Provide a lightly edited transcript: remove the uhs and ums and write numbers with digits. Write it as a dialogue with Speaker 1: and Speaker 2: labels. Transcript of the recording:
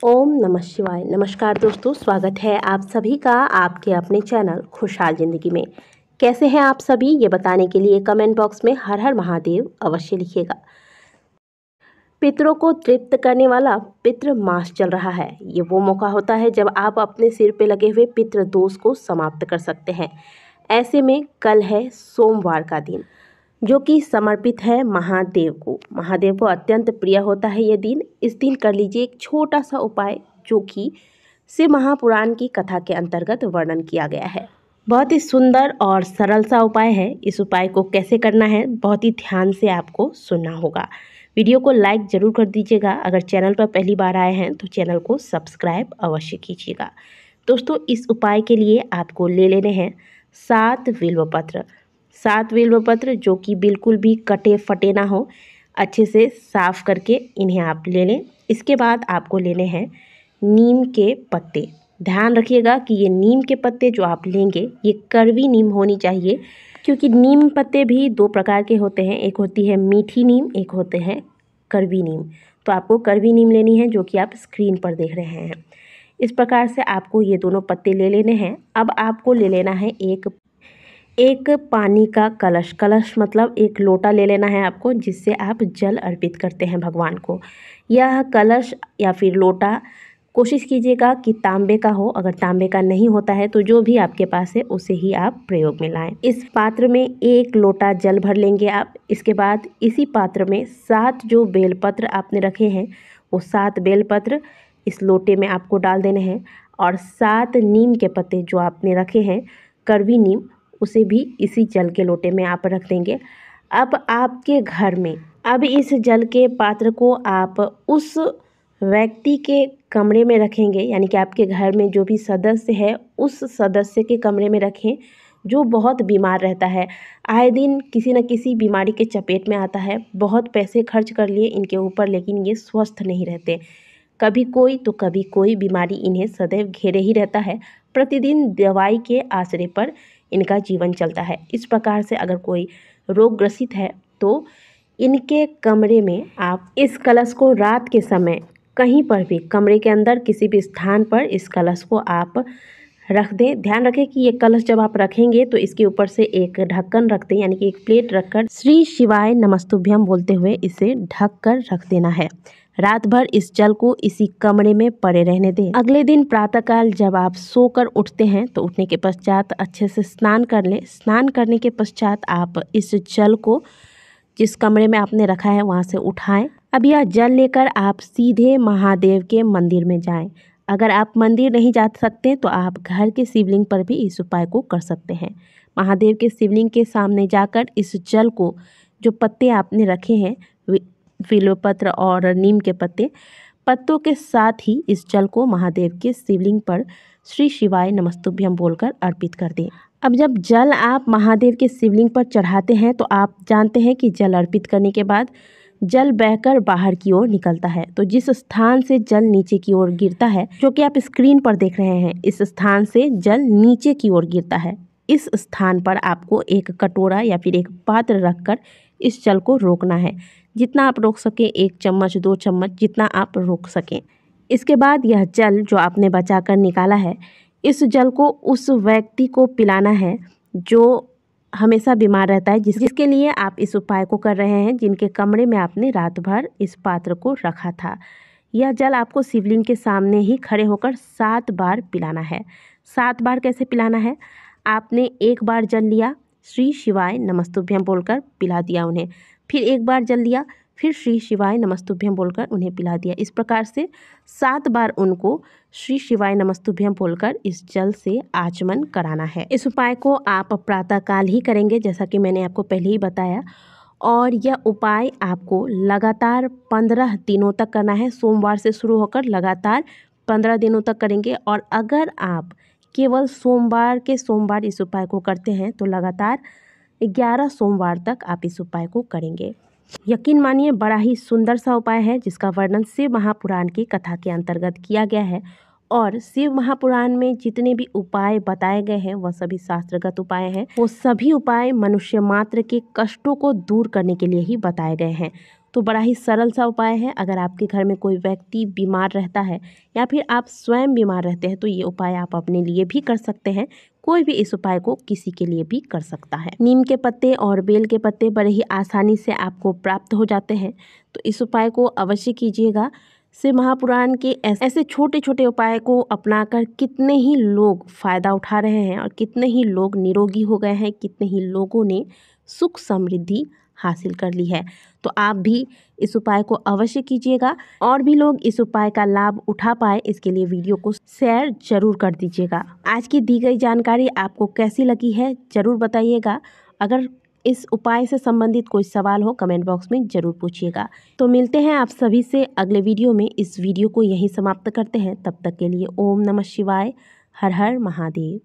Speaker 1: ओम नमः शिवाय। नमस्कार दोस्तों, स्वागत है आप सभी का आपके अपने चैनल खुशहाल ज़िंदगी में। कैसे हैं आप सभी, ये बताने के लिए कमेंट बॉक्स में हर हर महादेव अवश्य लिखिएगा। पितरों को तृप्त करने वाला पितृ मास चल रहा है। ये वो मौका होता है जब आप अपने सिर पे लगे हुए पितृ दोष को समाप्त कर सकते हैं। ऐसे में कल है सोमवार का दिन, जो कि समर्पित है महादेव को। महादेव को अत्यंत प्रिय होता है ये दिन। इस दिन कर लीजिए एक छोटा सा उपाय, जो कि शिव महापुराण की कथा के अंतर्गत वर्णन किया गया है। बहुत ही सुंदर और सरल सा उपाय है। इस उपाय को कैसे करना है, बहुत ही ध्यान से आपको सुनना होगा। वीडियो को लाइक ज़रूर कर दीजिएगा। अगर चैनल पर पहली बार आए हैं तो चैनल को सब्सक्राइब अवश्य कीजिएगा। दोस्तों, इस उपाय के लिए आपको ले लेने हैं 7 बिल्वपत्र। 7 बिल्वपत्र जो कि बिल्कुल भी कटे फटे ना हो, अच्छे से साफ करके इन्हें आप ले लें। इसके बाद आपको लेने हैं नीम के पत्ते। ध्यान रखिएगा कि ये नीम के पत्ते जो आप लेंगे ये कड़वी नीम होनी चाहिए, क्योंकि नीम पत्ते भी 2 प्रकार के होते हैं। एक होती है मीठी नीम, एक होते हैं कड़वी नीम। तो आपको कड़वी नीम लेनी है, जो कि आप स्क्रीन पर देख रहे हैं। इस प्रकार से आपको ये दोनों पत्ते ले लेने हैं। अब आपको ले लेना है एक पानी का कलश। कलश मतलब एक लोटा ले लेना है आपको, जिससे आप जल अर्पित करते हैं भगवान को। यह कलश या फिर लोटा कोशिश कीजिएगा कि तांबे का हो। अगर तांबे का नहीं होता है तो जो भी आपके पास है उसे ही आप प्रयोग में लाएं। इस पात्र में 1 लोटा जल भर लेंगे आप। इसके बाद इसी पात्र में 7 जो बेलपत्र आपने रखे हैं, वो 7 बेलपत्र इस लोटे में आपको डाल देने हैं। और 7 नीम के पत्ते जो आपने रखे हैं, कड़वी नीम, उसे भी इसी जल के लोटे में आप रख देंगे। अब आपके घर में इस जल के पात्र को आप उस व्यक्ति के कमरे में रखेंगे, यानी कि आपके घर में जो भी सदस्य है उस सदस्य के कमरे में रखें, जो बहुत बीमार रहता है। आए दिन किसी न किसी बीमारी के चपेट में आता है। बहुत पैसे खर्च कर लिए इनके ऊपर, लेकिन ये स्वस्थ नहीं रहते। कभी कोई तो कभी कोई बीमारी इन्हें सदैव घेरे ही रहता है। प्रतिदिन दवाई के आसरे पर इनका जीवन चलता है। इस प्रकार से अगर कोई रोग ग्रसित है तो इनके कमरे में आप इस कलश को रात के समय कहीं पर भी, कमरे के अंदर किसी भी स्थान पर इस कलश को आप रख दें। ध्यान रखें कि ये कलश जब आप रखेंगे तो इसके ऊपर से एक ढक्कन रख दें, यानी कि एक प्लेट रखकर श्री शिवाय नमस्तुभ्यम बोलते हुए इसे ढक कर रख देना है। रात भर इस जल को इसी कमरे में पड़े रहने दें। अगले दिन प्रातःकाल जब आप सोकर उठते हैं तो उठने के पश्चात अच्छे से स्नान कर लें। स्नान करने के पश्चात आप इस जल को जिस कमरे में आपने रखा है वहाँ से उठाएं। अब यह जल लेकर आप सीधे महादेव के मंदिर में जाएं। अगर आप मंदिर नहीं जा सकते तो आप घर के शिवलिंग पर भी इस उपाय को कर सकते हैं। महादेव के शिवलिंग के सामने जाकर इस जल को, जो पत्ते आपने रखे हैं बिल्वपत्र और नीम के पत्तों के साथ ही इस जल को महादेव के शिवलिंग पर श्री शिवाय नमस्तुभ्यम बोलकर अर्पित कर दें। अब जब जल आप महादेव के शिवलिंग पर चढ़ाते हैं तो आप जानते हैं कि जल अर्पित करने के बाद जल बहकर बाहर की ओर निकलता है। तो जिस स्थान से जल नीचे की ओर गिरता है, जो कि आप स्क्रीन पर देख रहे हैं, इस स्थान से जल नीचे की ओर गिरता है। इस स्थान पर आपको एक कटोरा या फिर एक पात्र रखकर इस जल को रोकना है। जितना आप रोक सकें, 1 चम्मच 2 चम्मच, जितना आप रोक सकें। इसके बाद यह जल जो आपने बचा कर निकाला है, इस जल को उस व्यक्ति को पिलाना है जो हमेशा बीमार रहता है, जिसके लिए आप इस उपाय को कर रहे हैं, जिनके कमरे में आपने रात भर इस पात्र को रखा था। यह जल आपको शिवलिंग के सामने ही खड़े होकर 7 बार पिलाना है। 7 बार कैसे पिलाना है? आपने 1 बार जल लिया, श्री शिवाय नमस्तुभ्यम बोलकर पिला दिया उन्हें। फिर 1 बार जल लिया, फिर श्री शिवाय नमस्तुभ्यम बोलकर उन्हें पिला दिया। इस प्रकार से 7 बार उनको श्री शिवाय नमस्तुभ्यम बोलकर इस जल से आचमन कराना है। इस उपाय को आप प्रातःकाल ही करेंगे, जैसा कि मैंने आपको पहले ही बताया। और यह उपाय आपको लगातार 15 दिनों तक करना है। सोमवार से शुरू होकर लगातार 15 दिनों तक करेंगे। और अगर आप केवल सोमवार के सोमवार इस उपाय को करते हैं तो लगातार 11 सोमवार तक आप इस उपाय को करेंगे। यकीन मानिए, बड़ा ही सुंदर सा उपाय है, जिसका वर्णन शिव महापुराण की कथा के अंतर्गत किया गया है। और शिव महापुराण में जितने भी उपाय बताए गए हैं वह सभी शास्त्रगत उपाय हैं। वो सभी उपाय मनुष्य मात्र के कष्टों को दूर करने के लिए ही बताए गए हैं। तो बड़ा ही सरल सा उपाय है। अगर आपके घर में कोई व्यक्ति बीमार रहता है या फिर आप स्वयं बीमार रहते हैं तो ये उपाय आप अपने लिए भी कर सकते हैं। कोई भी इस उपाय को किसी के लिए भी कर सकता है। नीम के पत्ते और बेल के पत्ते बड़े ही आसानी से आपको प्राप्त हो जाते हैं, तो इस उपाय को अवश्य कीजिएगा। शिव महापुराण के ऐसे छोटे छोटे उपाय को अपनाकर कितने ही लोग फ़ायदा उठा रहे हैं और कितने ही लोग निरोगी हो गए हैं, कितने ही लोगों ने सुख समृद्धि हासिल कर ली है। तो आप भी इस उपाय को अवश्य कीजिएगा और भी लोग इस उपाय का लाभ उठा पाए, इसके लिए वीडियो को शेयर जरूर कर दीजिएगा। आज की दी गई जानकारी आपको कैसी लगी है ज़रूर बताइएगा। अगर इस उपाय से संबंधित कोई सवाल हो कमेंट बॉक्स में ज़रूर पूछिएगा। तो मिलते हैं आप सभी से अगले वीडियो में। इस वीडियो को यहीं समाप्त करते हैं। तब तक के लिए ओम नमः शिवाय, हर हर महादेव।